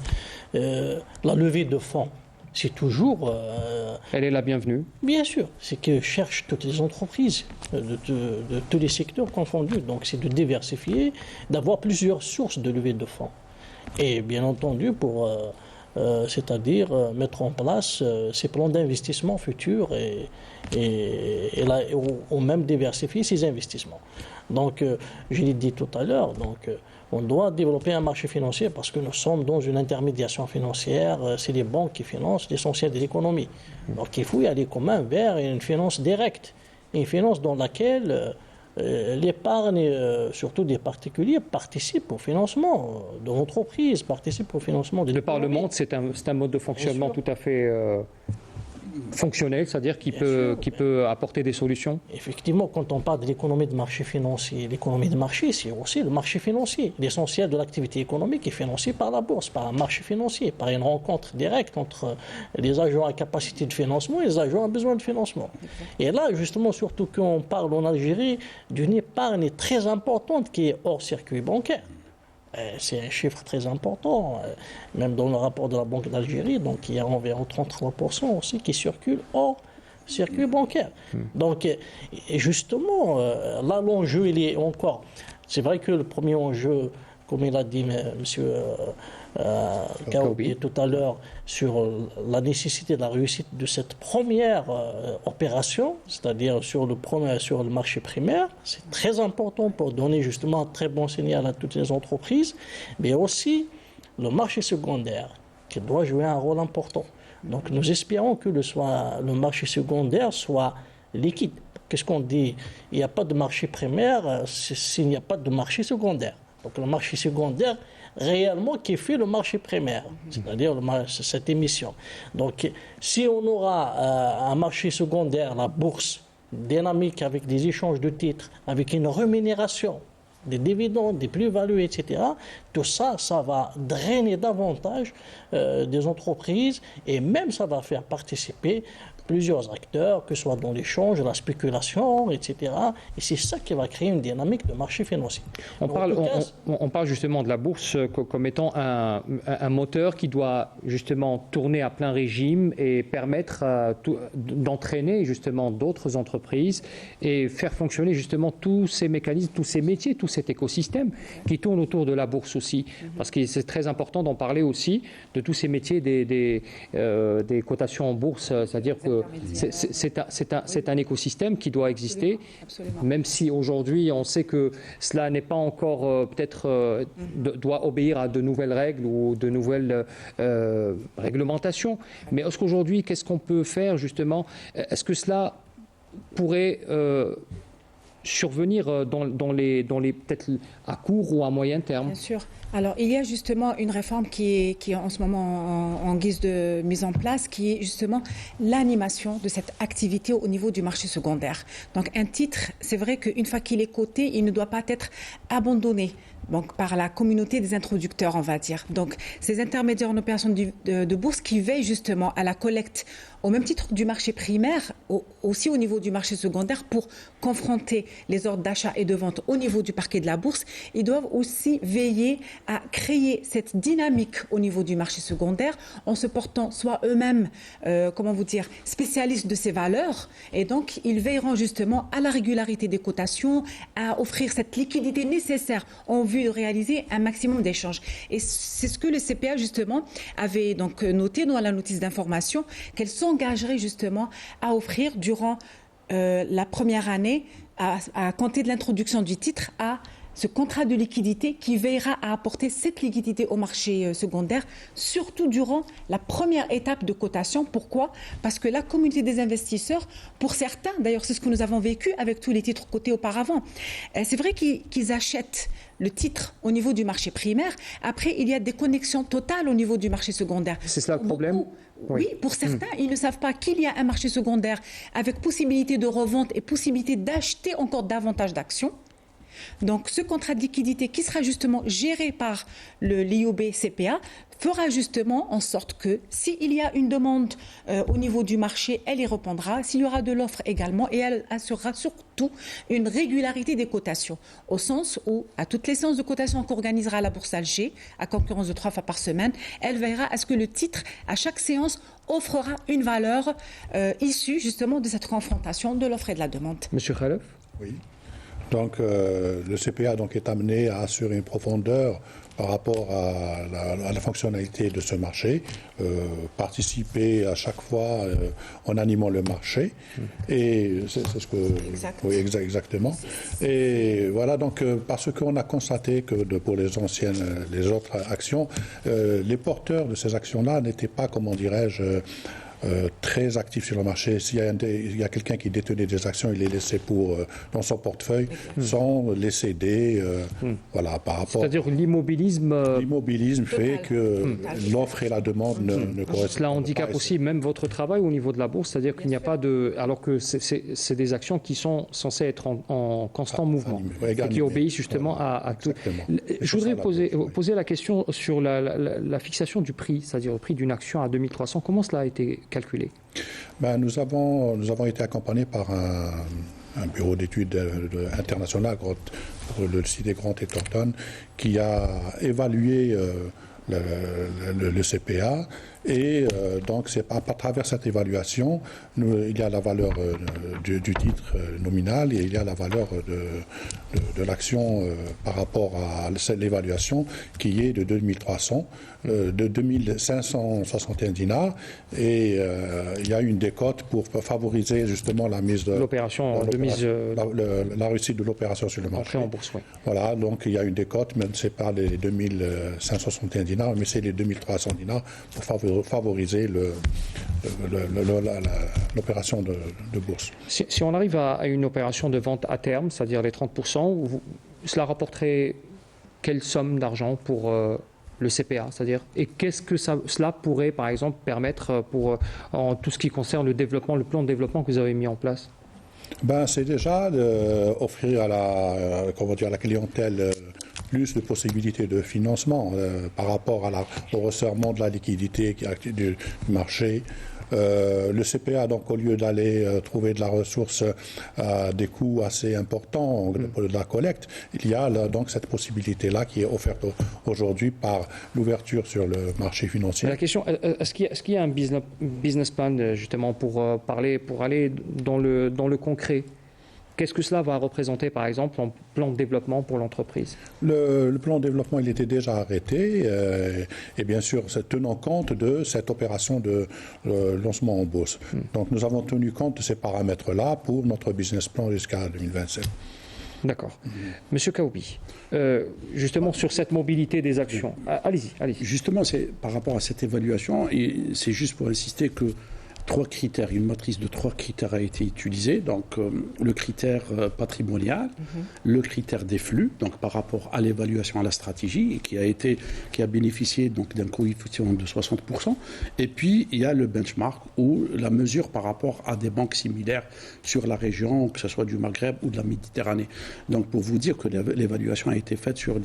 la levée de fonds. C'est toujours... Elle est la bienvenue. Bien sûr, c'est que cherchent toutes les entreprises de tous les secteurs confondus. Donc c'est de diversifier, d'avoir plusieurs sources de levée de fonds. Et bien entendu, c'est-à-dire mettre en place ces plans d'investissement futurs ou même diversifier ces investissements. Donc, je l'ai dit tout à l'heure, on doit développer un marché financier parce que nous sommes dans une intermédiation financière. C'est les banques qui financent l'essentiel de l'économie. Donc il faut y aller quand même vers une finance directe, une finance dans laquelle l'épargne, surtout des particuliers, participe au financement de l'entreprise, participe au financement de l'économie. Le Parlement, c'est un mode de fonctionnement tout à fait fonctionnel, c'est-à-dire qui peut apporter des solutions. Effectivement, quand on parle de l'économie de marché financier, l'économie de marché, c'est aussi le marché financier. L'essentiel de l'activité économique est financé par la bourse, par un marché financier, par une rencontre directe entre les agents à capacité de financement et les agents à besoin de financement. Et là, justement, surtout qu'on parle en Algérie d'une épargne très importante qui est hors circuit bancaire. C'est un chiffre très important, même dans le rapport de la Banque d'Algérie, donc il y a environ 33% aussi qui circulent hors circuit bancaire. Donc, et justement, là l'enjeu, il est encore... C'est vrai que le premier enjeu, comme il a dit M. Kaoubi tout à l'heure, sur la nécessité de la réussite de cette première opération, c'est-à-dire sur le marché primaire, c'est très important pour donner justement un très bon signal à toutes les entreprises, mais aussi le marché secondaire, qui doit jouer un rôle important. Donc nous espérons que le marché secondaire soit liquide. Qu'est-ce qu'on dit? Il n'y a pas de marché primaire s'il n'y a pas de marché secondaire. Donc le marché secondaire, réellement, qui fait le marché primaire, c'est-à-dire cette émission. Donc si on aura un marché secondaire, la bourse, dynamique avec des échanges de titres, avec une rémunération, des dividendes, des plus-values, etc., tout ça, ça va drainer davantage des entreprises et même ça va faire participer plusieurs acteurs, que ce soit dans l'échange, la spéculation, etc. Et c'est ça qui va créer une dynamique de marché financier. On parle justement de la bourse comme étant un moteur qui doit justement tourner à plein régime et permettre d'entraîner justement d'autres entreprises et faire fonctionner justement tous ces mécanismes, tous ces métiers, tout cet écosystème qui tourne autour de la bourse aussi. Parce que c'est très important d'en parler aussi de tous ces métiers des cotations en bourse, c'est-à-dire que c'est un écosystème qui doit exister, même si aujourd'hui on sait que cela n'est pas encore doit obéir à de nouvelles règles ou de nouvelles réglementations. Mais est-ce qu'aujourd'hui, qu'est-ce qu'on peut faire justement? Est-ce que cela pourrait survenir dans les peut-être à court ou à moyen terme? Bien sûr. Alors, il y a justement une réforme qui est en ce moment en guise de mise en place, qui est justement l'animation de cette activité au niveau du marché secondaire. Donc, un titre, c'est vrai qu'une fois qu'il est coté, il ne doit pas être abandonné. Donc, par la communauté des introducteurs, on va dire. Donc, ces intermédiaires en opération de bourse qui veillent justement à la collecte, au même titre du marché primaire, aussi au niveau du marché secondaire, pour confronter les ordres d'achat et de vente au niveau du parquet de la bourse, ils doivent aussi veiller à créer cette dynamique au niveau du marché secondaire en se portant soit eux-mêmes, spécialistes de ces valeurs. Et donc, ils veilleront justement à la régularité des cotations, à offrir cette liquidité nécessaire en vue de réaliser un maximum d'échanges. Et c'est ce que le CPA, justement, avait donc noté dans la notice d'information, qu'elle s'engagerait justement à offrir durant la première année, à compter de l'introduction du titre, à ce contrat de liquidité qui veillera à apporter cette liquidité au marché secondaire, surtout durant la première étape de cotation. Pourquoi? Parce que la communauté des investisseurs, pour certains, d'ailleurs c'est ce que nous avons vécu avec tous les titres cotés auparavant, c'est vrai qu'ils achètent le titre au niveau du marché primaire. Après, il y a des connexions totales au niveau du marché secondaire. C'est cela le problème? Oui, pour certains, ils ne savent pas qu'il y a un marché secondaire avec possibilité de revente et possibilité d'acheter encore davantage d'actions. Donc, ce contrat de liquidité qui sera justement géré par l'IOB CPA fera justement en sorte que s'il y a une demande au niveau du marché, elle y répondra. S'il y aura de l'offre également, et elle assurera surtout une régularité des cotations, au sens où, à toutes les séances de cotation qu'organisera la Bourse Alger, à concurrence de 3 fois par semaine, elle veillera à ce que le titre, à chaque séance, offrera une valeur issue justement de cette confrontation de l'offre et de la demande. Monsieur Khalef? Oui. Donc le CPA donc, est amené à assurer une profondeur par rapport à la fonctionnalité de ce marché, participer à chaque fois en animant le marché. Et c'est ce que... Oui, exactement. Et voilà, donc parce qu'on a constaté que pour les autres actions, les porteurs de ces actions-là n'étaient pas, comment dirais-je, très actif sur le marché. S'il y a quelqu'un qui détenait des actions, il les laissait dans son portefeuille sans les céder. Voilà, par rapport. C'est-à-dire l'immobilisme. L'immobilisme fait que l'offre et la demande ne correspondent Cela handicape aussi même votre travail au niveau de la bourse, c'est-à-dire qu'il n'y a pas de. Alors que c'est des actions qui sont censées être en constant mouvement et qui obéissent justement à tout. Je voudrais poser la question sur la fixation du prix, c'est-à-dire le prix d'une action à 2300. Comment cela a été calculé? Nous avons été accompagnés par un bureau d'études international, le CID Grant et Thornton, qui a évalué le CPA. Et donc, c'est à travers cette évaluation, il y a la valeur du titre nominal et il y a la valeur de l'action par rapport à l'évaluation qui est de 2300, de 2561 dinars. Et il y a une décote pour favoriser justement la mise de l'opération, la réussite de l'opération sur le marché. En bourse, oui. Voilà, donc il y a une décote, même ce n'est pas les 2561 dinars, mais c'est les 2300 dinars pour favoriser l'opération de bourse. Si on arrive à une opération de vente à terme, c'est-à-dire les 30%, cela rapporterait quelle somme d'argent pour le CPA, c'est-à-dire, et qu'est-ce que cela pourrait, par exemple, permettre en tout ce qui concerne le développement, le plan de développement que vous avez mis en place? C'est déjà offrir à la clientèle plus de possibilités de financement par rapport au resserrement de la liquidité du marché. Le CPA, donc, au lieu d'aller trouver de la ressource à des coûts assez importants de la collecte, il y a donc cette possibilité-là qui est offerte aujourd'hui par l'ouverture sur le marché financier. La question, est-ce qu'il y a un business plan justement pour aller dans le concret? Qu'est-ce que cela va représenter, par exemple, en plan de développement pour l'entreprise? Le plan de développement, il était déjà arrêté, et bien sûr, tenant compte de cette opération de lancement en bourse. Donc, nous avons tenu compte de ces paramètres-là pour notre business plan jusqu'à 2027. D'accord. Monsieur Kaoubi, justement sur cette mobilité des actions, allez-y. Justement, c'est par rapport à cette évaluation, et c'est juste pour insister que une matrice de 3 critères a été utilisée. Donc, le critère patrimonial, le critère des flux, donc par rapport à l'évaluation à la stratégie, et qui a bénéficié donc d'un coefficient de 60%. Et puis, il y a le benchmark, ou la mesure par rapport à des banques similaires sur la région, que ce soit du Maghreb ou de la Méditerranée. Donc, pour vous dire que l'évaluation a été faite sur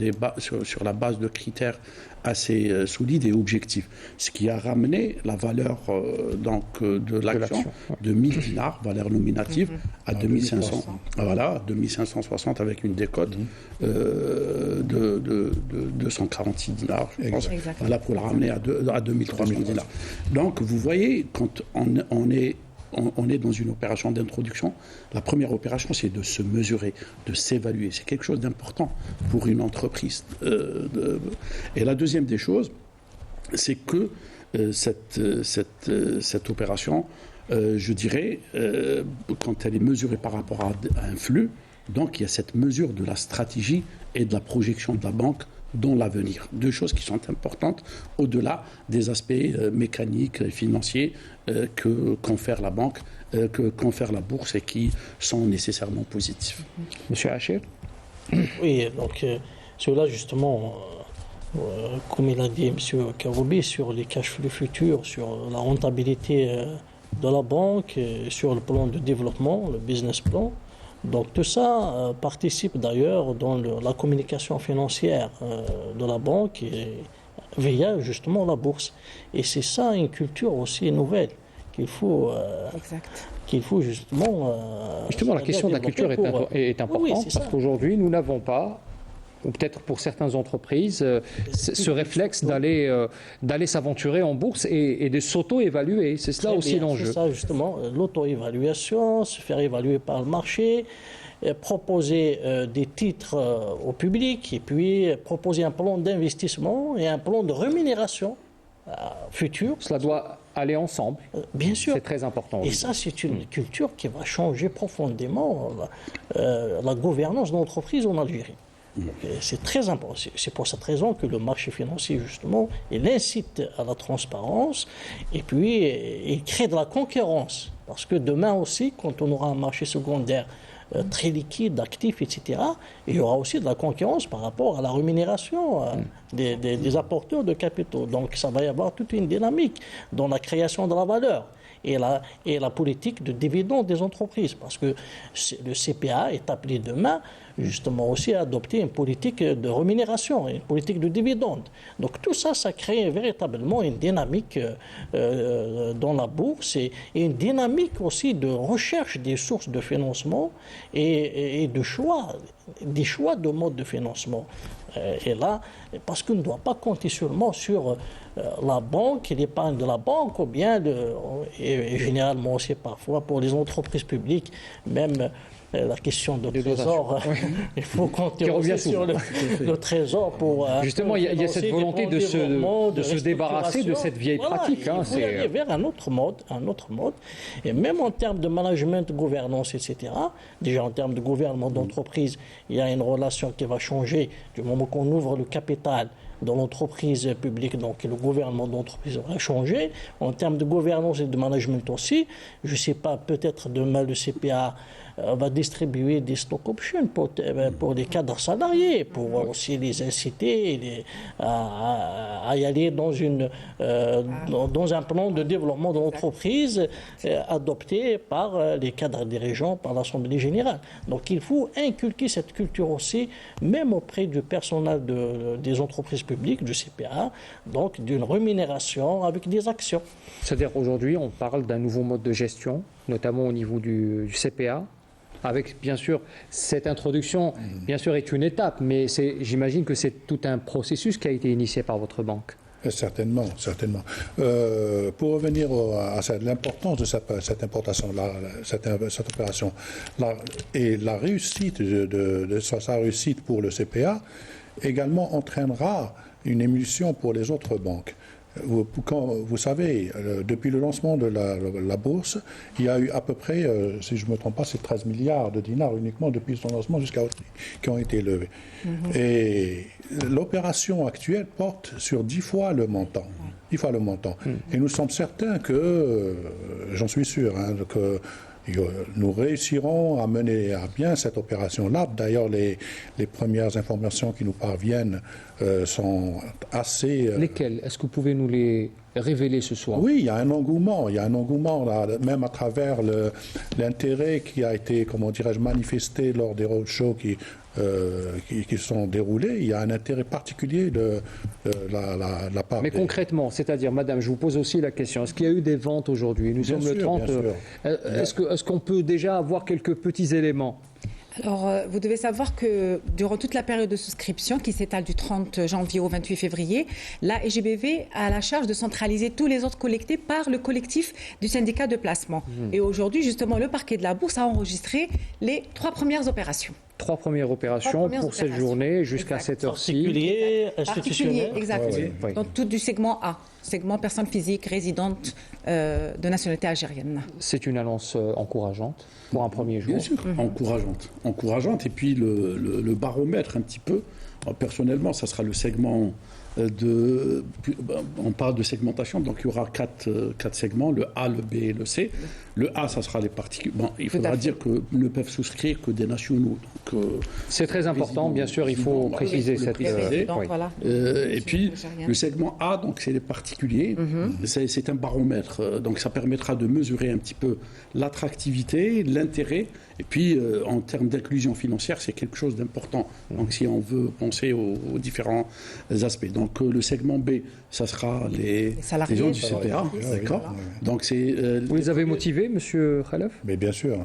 la base de critères assez solides et objectifs. Ce qui a ramené la valeur de l'action de 1000 dinars, valeur nominative, à 2500. Voilà, 2560 avec une décote de 246 dinars, je pense. Voilà, pour la ramener à 2300 dinars. Donc, vous voyez, quand on est dans une opération d'introduction. La première opération, c'est de se mesurer, de s'évaluer. C'est quelque chose d'important pour une entreprise. Et la deuxième des choses, c'est que cette opération, je dirais, quand elle est mesurée par rapport à un flux, donc il y a cette mesure de la stratégie et de la projection de la banque dans l'avenir. Deux choses qui sont importantes au-delà des aspects mécaniques et financiers que confère la banque, que confère la bourse et qui sont nécessairement positifs. Monsieur Hachir? Oui, donc cela justement, comme il a dit M. Karoubi, sur les cash flows futurs, sur la rentabilité de la banque, sur le plan de développement, le business plan. Donc tout ça participe d'ailleurs dans la communication financière de la banque via justement la bourse. Et c'est ça une culture aussi nouvelle qu'il faut justement... Justement, la question de la culture est importante parce qu'aujourd'hui, nous n'avons pas, ou peut-être pour certaines entreprises, ce réflexe d'aller s'aventurer en bourse et de s'auto-évaluer. C'est cela aussi l'enjeu. C'est ça justement, l'auto-évaluation, se faire évaluer par le marché, proposer des titres au public et puis proposer un plan d'investissement et un plan de rémunération futur. Cela doit aller ensemble. Bien sûr. C'est très important. Et ça, c'est une culture qui va changer profondément la gouvernance de l'entreprise en Algérie. Et c'est très important. C'est pour cette raison que le marché financier, justement, il incite à la transparence et puis il crée de la concurrence. Parce que demain aussi, quand on aura un marché secondaire très liquide, actif, etc., il y aura aussi de la concurrence par rapport à la rémunération des apporteurs de capitaux. Donc ça va y avoir toute une dynamique dans la création de la valeur et la politique de dividendes des entreprises. Parce que le CPA est appelé demain justement aussi à adopter une politique de rémunération, une politique de dividendes. Donc tout ça, ça crée véritablement une dynamique dans la bourse et une dynamique aussi de recherche des sources de financement et de choix, des choix de mode de financement. Et là, parce qu'on ne doit pas compter seulement sur la banque et l'épargne de la banque, ou bien, et généralement aussi parfois pour les entreprises publiques, même la question de trésor, il faut compter aussi sur le trésor pour... Justement, il y a cette volonté de se débarrasser de cette vieille pratique. Il faut aller vers un autre mode. Et même en termes de management, de gouvernance, etc., déjà en termes de gouvernement d'entreprise, il y a une relation qui va changer du moment qu'on ouvre le capital dans l'entreprise publique, donc le gouvernement d'entreprise va changer. En termes de gouvernance et de management aussi, je ne sais pas, peut-être demain le CPA va distribuer des stock options pour les cadres salariés, pour aussi les inciter à y aller dans un plan de développement de l'entreprise adopté par les cadres dirigeants, par l'Assemblée générale. Donc il faut inculquer cette culture aussi, même auprès du personnel des entreprises publiques, du CPA, donc d'une rémunération avec des actions. C'est-à-dire aujourd'hui, on parle d'un nouveau mode de gestion, notamment au niveau du CPA, avec bien sûr cette introduction, bien sûr est une étape, mais j'imagine que c'est tout un processus qui a été initié par votre banque. Certainement. Pour revenir à l'importance de cette importation, cette opération, et la réussite sa réussite pour le CPA également entraînera une émulsion pour les autres banques. Vous savez, depuis le lancement de la bourse, il y a eu à peu près, si je ne me trompe pas, c'est 13 milliards de dinars uniquement depuis son lancement jusqu'à aujourd'hui qui ont été levés. Et l'opération actuelle porte sur 10 fois le montant. 10 fois le montant. Et nous sommes certains que, j'en suis sûr, que nous réussirons à mener à bien cette opération-là. D'ailleurs, les premières informations qui nous parviennent sont assez... Lesquelles? Est-ce que vous pouvez nous les révéler ce soir? Oui, il y a un engouement là, même à travers l'intérêt qui a été, comment dirais-je, manifesté lors des roadshows qui sont déroulés. Il y a un intérêt particulier de la part. Mais concrètement, c'est-à-dire, madame, je vous pose aussi la question, est-ce qu'il y a eu des ventes aujourd'hui? Nous sommes le 30. Est-ce qu'on peut déjà avoir quelques petits éléments? Alors, vous devez savoir que durant toute la période de souscription, qui s'étale du 30 janvier au 28 février, la SGBV a la charge de centraliser tous les ordres collectés par le collectif du syndicat de placement. Et aujourd'hui, justement, le parquet de la Bourse a enregistré les 3 premières opérations. 3 premières opérations pour cette journée jusqu'à cette heure-ci. Particulier, institutionnel. Exactement. Oui. Donc, tout du segment A, segment personnes physiques résidentes de nationalité algérienne. C'est une annonce encourageante pour un premier jour. Bien sûr, encourageante. Et puis le baromètre un petit peu, personnellement, ça sera le segment on parle de segmentation, donc il y aura 4 segments, le A, le B et le C. Le A, ça sera les particuliers. Bon, il faudra dire que ne peuvent souscrire que des nationaux. C'est très important, bien sûr, il faut préciser cette... Et puis, le segment A, donc c'est les particuliers. C'est un baromètre, donc ça permettra de mesurer un petit peu l'attractivité, l'intérêt. Et puis, en termes d'inclusion financière, c'est quelque chose d'important. Donc, si on veut penser aux différents aspects. Donc, le segment B, ça sera les gens du CPA. D'accord. Donc, c'est... Vous les avez motivés, monsieur Khalaf? Mais bien sûr.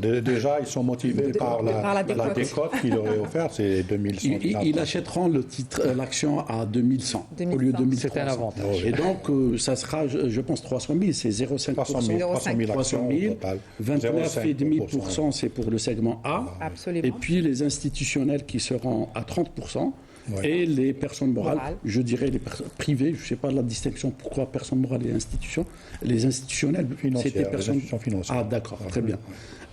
Déjà, ils sont motivés par la décote qu'il aurait offerte, c'est 2100. Ils achèteront l'action à 2100 au lieu de 2300. C'est un avantage. Et donc, ça sera, je pense, 300 000, c'est 0,5%. 300 000 29,5%, c'est pour le segment A. Absolument. Et puis, les institutionnels qui seront à 30%. et les personnes morales, Morales. je dirais les personnes privées, je ne sais pas la distinction, pourquoi personnes morales et institutions. Les institutionnels, Financières, c'était personnes... les institutions financières. Ah d'accord, très bien.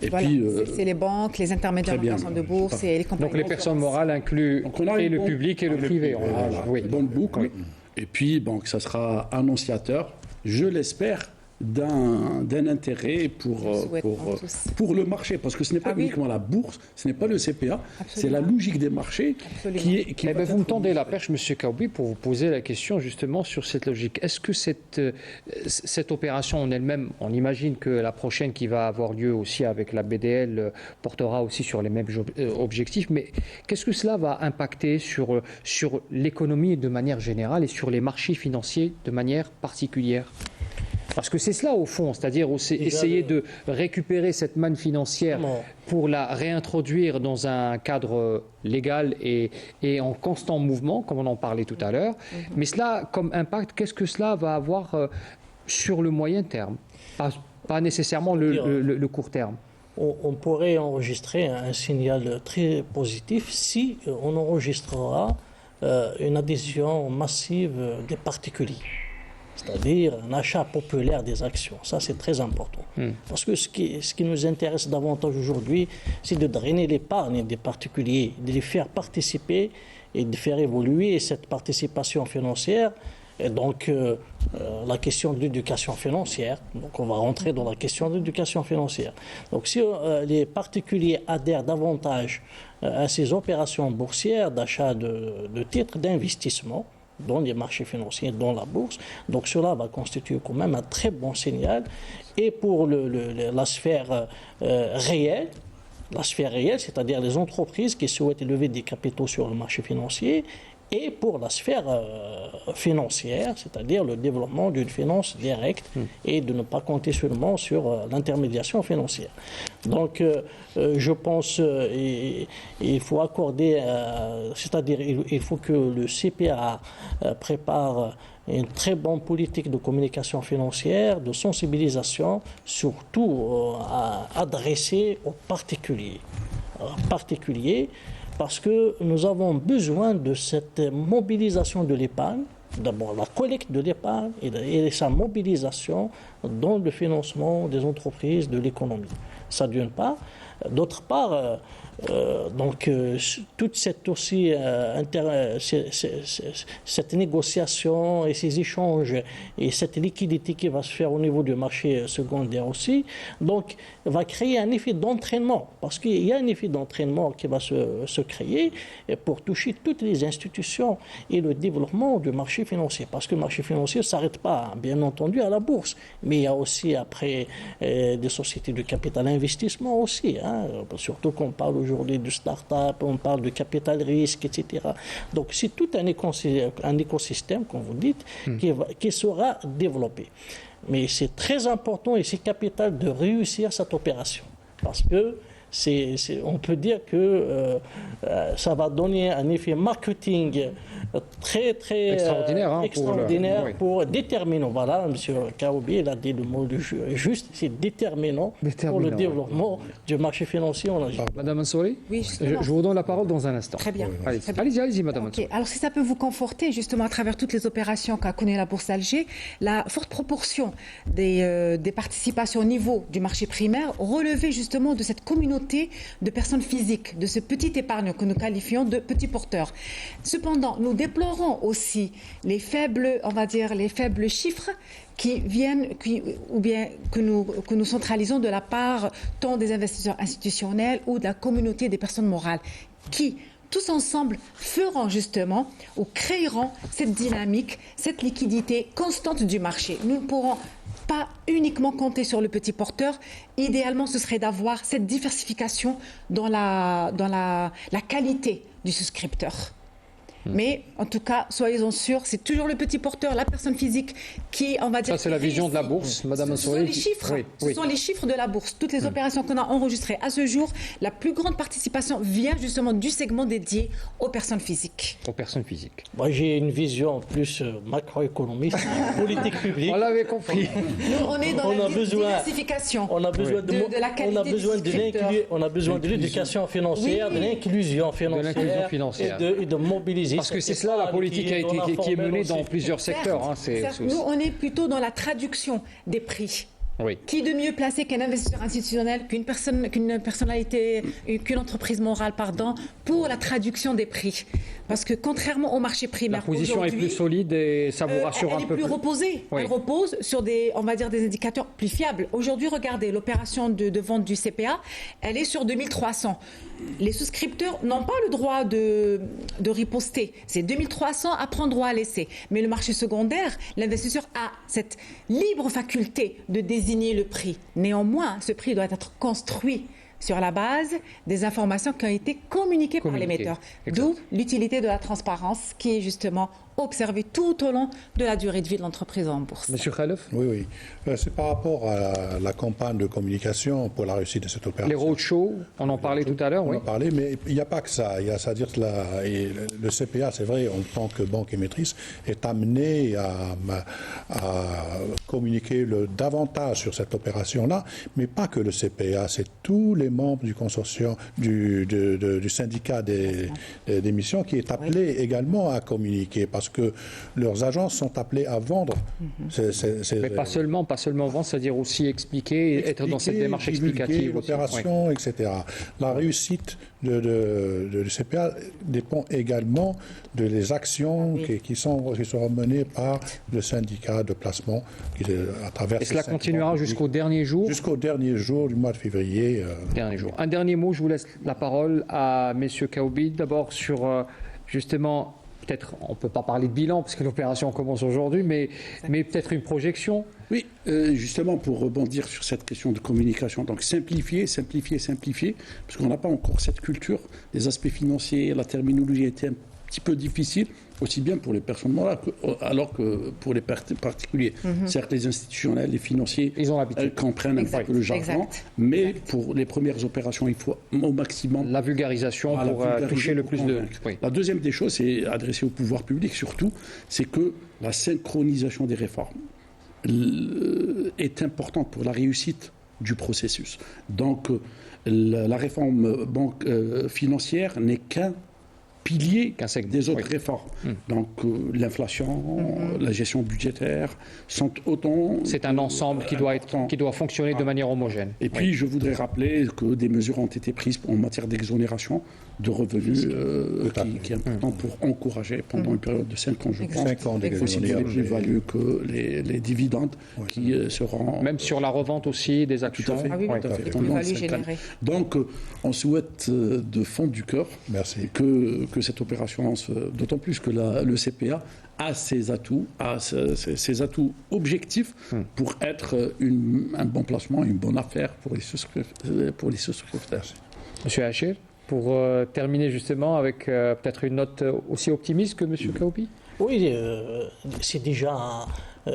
Et Voilà, puis... c'est les banques, les intermédiaires très bien. en de bourse et les compagnies. Donc les personnes morales incluent Donc, on a et une le bonne- public et le privé. Voilà, Oui. bonne boucle. Oui. Et puis, bon, que ça sera annonciateur, je l'espère, d'un intérêt souhaitons tous. pour le marché. Parce que ce n'est pas Ah oui. uniquement la bourse, ce n'est pas le CPA, c'est la Absolument. logique des marchés Absolument. qui Eh va ben, vous me être tendez la mesurée. perche, Monsieur Kaoubi, pour vous poser la question justement sur cette logique. Est-ce que cette opération en elle-même, on imagine que la prochaine qui va avoir lieu aussi avec la BDL portera aussi sur les mêmes objectifs, mais qu'est-ce que cela va impacter sur l'économie de manière générale et sur les marchés financiers de manière particulière ? Parce que c'est cela au fond, c'est-à-dire essayer de récupérer cette manne financière Non. pour la réintroduire dans un cadre légal et en constant mouvement, comme on en parlait tout à l'heure. Mais cela, comme impact, qu'est-ce que cela va avoir sur le moyen terme ? Pas nécessairement le court terme. On pourrait enregistrer un signal très positif si on enregistrera une adhésion massive des particuliers. C'est-à-dire un achat populaire des actions. Ça, c'est très important. Parce que ce qui nous intéresse davantage aujourd'hui, c'est de drainer l'épargne des particuliers, de les faire participer et de faire évoluer cette participation financière. Et donc, la question de l'éducation financière. Donc, on va rentrer dans la question de l'éducation financière. Donc, si les particuliers adhèrent davantage à ces opérations boursières d'achat de titres d'investissement, dans les marchés financiers, dans la bourse. Donc cela va constituer quand même un très bon signal. Et pour la sphère réelle, c'est-à-dire les entreprises qui souhaitent lever des capitaux sur le marché financier, et pour la sphère financière, c'est-à-dire le développement d'une finance directe et de ne pas compter seulement sur l'intermédiation financière. Donc, je pense il faut accorder, c'est-à-dire il faut que le CPA prépare une très bonne politique de communication financière, de sensibilisation, surtout adressée aux particuliers. Parce que nous avons besoin de cette mobilisation de l'épargne, d'abord la collecte de l'épargne et sa mobilisation dans le financement des entreprises, de l'économie. Ça d'une part. D'autre part, toute cette négociation et ces échanges et cette liquidité qui va se faire au niveau du marché secondaire aussi, donc va créer un effet d'entraînement, parce qu'il y a un effet d'entraînement qui va se créer pour toucher toutes les institutions et le développement du marché financier, parce que le marché financier ne s'arrête pas, bien entendu, à la bourse, mais il y a aussi après des sociétés de capital investissement aussi, surtout qu'on parle aujourd'hui de start-up, on parle de capital risque, etc. Donc c'est tout un écosystème, comme vous dites, qui sera développé. Mais c'est très important et c'est capital de réussir cette opération. Parce que on peut dire que ça va donner un effet marketing très extraordinaire pour déterminant. Voilà, M. Kaoubi, il a dit le mot juste, c'est déterminant pour le développement du marché financier en Algérie. Madame Mansouri, Oui, justement. je vous donne la parole dans un instant. Très bien. Allez-y, Madame Ok. Mansouri. Alors, si ça peut vous conforter, justement, à travers toutes les opérations qu'a connues la Bourse d'Alger, la forte proportion des participations au niveau du marché primaire relevait justement de cette communauté de personnes physiques, de ce petit épargne que nous qualifions de petits porteurs. Cependant, nous déplorons aussi les faibles, on va dire, les faibles chiffres qui viennent, ou bien que nous centralisons de la part tant des investisseurs institutionnels ou de la communauté des personnes morales, qui tous ensemble feront justement ou créeront cette dynamique, cette liquidité constante du marché. Nous ne pourrons pas uniquement compter sur le petit porteur. Idéalement, ce serait d'avoir cette diversification dans la qualité du souscripteur. Mais en tout cas, soyez-en sûrs, c'est toujours le petit porteur, la personne physique qui, on va dire... Ça, c'est la vision de la bourse, Madame Ce sont Mansouri. les chiffres. Oui, Ce oui. sont les chiffres de la bourse. Toutes les opérations qu'on a enregistrées à ce jour, la plus grande participation vient justement du segment dédié aux personnes physiques. Aux personnes physiques. Moi, j'ai une vision plus macroéconomiste, politique publique. On l'avait compris. Nous, on est dans On la a besoin- diversification. On a besoin de la qualité on a besoin de l'éducation financière, Oui. de l'inclusion financière, financière. et de mobiliser saisi. Parce que c'est cela la politique qui est menée dans plusieurs secteurs. Hein, Certes, nous, on est plutôt dans la traduction des prix. Oui. Qui de mieux placé qu'un investisseur institutionnel, qu'une personnalité, qu'une entreprise morale, pour la traduction des prix. Parce que contrairement au marché primaire, la position est plus solide et ça vous rassure un peu plus. Elle est plus reposée. Oui. Elle repose sur des indicateurs plus fiables. Aujourd'hui, regardez, l'opération de vente du CPA, elle est sur 2300. Les souscripteurs n'ont pas le droit de riposter. C'est 2300 à prendre droit à laisser. Mais le marché secondaire, l'investisseur a cette libre faculté de désigner le prix. Néanmoins, ce prix doit être construit sur la base des informations qui ont été communiquées par l'émetteur. D'où l'utilité de la transparence qui est justement observée tout au long de la durée de vie de l'entreprise en bourse. Monsieur Khalef ? Oui. C'est par rapport à la campagne de communication pour la réussite de cette opération. Les roadshows, on en parlait tout à l'heure, oui. On en parlait, mais il n'y a pas que ça. Il y a, c'est-à-dire que le CPA, c'est vrai, en tant que banque émettrice, est amené à communiquer davantage sur cette opération-là, mais pas que le CPA, c'est tous les membres du consortium, du syndicat d'émission qui est appelé également à communiquer, parce que leurs agences sont appelées à vendre. Mais pas seulement vendre, c'est-à-dire aussi expliquer, être dans cette démarche explicative. L'opération, etc. La réussite du CPA dépend également des actions qui seront menées par le syndicat de placement à travers. Et cela continuera jusqu'au dernier jour ? Jusqu'au dernier jour du mois de février. Un dernier mot, je vous laisse la parole à messieurs Kaoubi, d'abord sur justement. Peut-être, on ne peut pas parler de bilan parce que l'opération commence aujourd'hui, mais peut-être une projection. Oui, justement pour rebondir sur cette question de communication, donc simplifier, parce qu'on n'a pas encore cette culture. Les aspects financiers, la terminologie était un petit peu difficile, aussi bien pour les personnes morales alors que pour les particuliers. Certes, les institutionnels, les financiers, ils ont l'habitude. comprennent un peu le jargon, mais pour les premières opérations, il faut au maximum la vulgarisation pour toucher le plus de. Oui. La deuxième des choses, c'est adressée au pouvoir public surtout, c'est que la synchronisation des réformes est importante pour la réussite du processus. Donc, la réforme financière n'est qu'un pilier des autres réformes. Donc l'inflation, la gestion budgétaire sont autant. C'est un ensemble qui doit fonctionner de manière homogène. Et puis je voudrais rappeler que des mesures ont été prises en matière d'exonération de revenus qui est important pour encourager pendant une période de 5 ans, je pense. 5 ans aussi bien les plus-values que les dividendes qui seront. Même sur la revente aussi des actions. Tout à fait. Tout à fait. Plus-value générée. Donc on souhaite de fond du cœur que cette opération, d'autant plus que le CPA a ses atouts, objectifs pour être un bon placement, une bonne affaire pour les souscripteurs. Monsieur Hachir, pour terminer justement avec peut-être une note aussi optimiste que Monsieur Kaoubi. Oui, c'est déjà,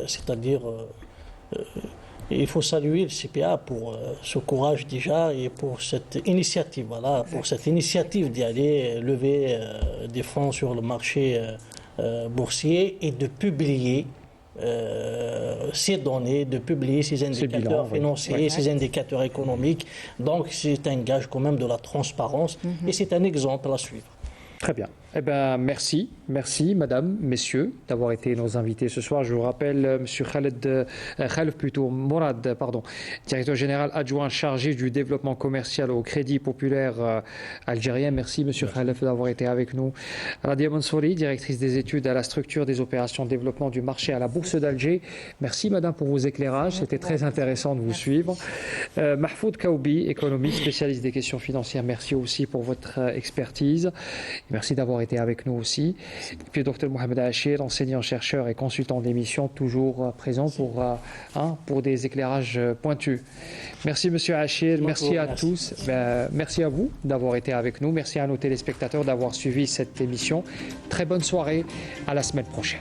c'est-à-dire. Il faut saluer le CPA pour ce courage déjà et pour cette initiative, d'y aller lever des fonds sur le marché boursier et de publier ces données, de publier ces indicateurs financiers, ces indicateurs économiques. Donc c'est un gage quand même de la transparence et c'est un exemple à suivre. Très bien. Eh bien, merci, madame, messieurs, d'avoir été nos invités ce soir. Je vous rappelle, monsieur Mourad, directeur général adjoint chargé du développement commercial au Crédit Populaire algérien. Merci, monsieur Khalef, d'avoir été avec nous. Radia Mansouri, directrice des études à la structure des opérations de développement du marché à la Bourse d'Alger. Merci, madame, pour vos éclairages. C'était très intéressant de vous suivre. Mahfoud Kaoubi, économiste, spécialiste des questions financières. Merci aussi pour votre expertise. Merci d'avoir été avec nous aussi. Et puis Dr Mohamed Hachir, enseignant-chercheur et consultant d'émission, toujours présent pour des éclairages pointus. Merci Monsieur Hachir, merci à tous. Merci à vous d'avoir été avec nous. Merci à nos téléspectateurs d'avoir suivi cette émission. Très bonne soirée, à la semaine prochaine.